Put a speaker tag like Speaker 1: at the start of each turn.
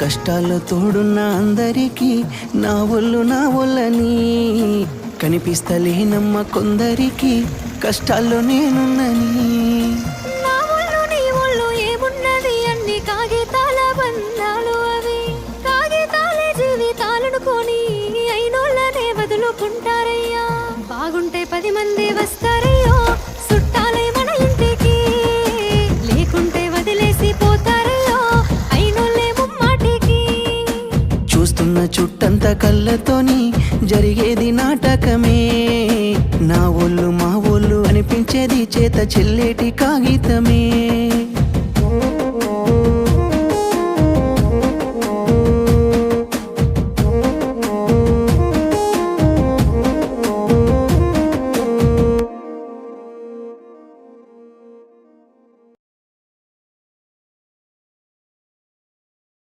Speaker 1: కష్టాల్లో తోడున్న అందరికీ నా ఒళ్ళని కనిపిస్తలేనమ్మ కొందరికి కష్టాల్లో నేనున్నని.
Speaker 2: నా ఒళ్ళు నీ ఒళ్ళు ఏమున్నది అన్ని కాగితాల బంధాలు, అవి కాగితాలే జీవితాలనుకొని అయినోళ్ళనే వదులుకుంటారయ్యా. బాగుంటే 10 మంది వస్తారయ్యో చుట్టాలే మన ఇంటికి, లేకుంటే వదిలేసి పోతారయ్యో అయినోళ్ళే ముమ్మాటికి.
Speaker 1: చూస్తున్న చుట్టంత కళ్ళతోని జరిగేది నాటకమే, నా ఒళ్ళు మా ఒళ్ళు అనిపించేది చేత చెల్లేటి కాగితమే.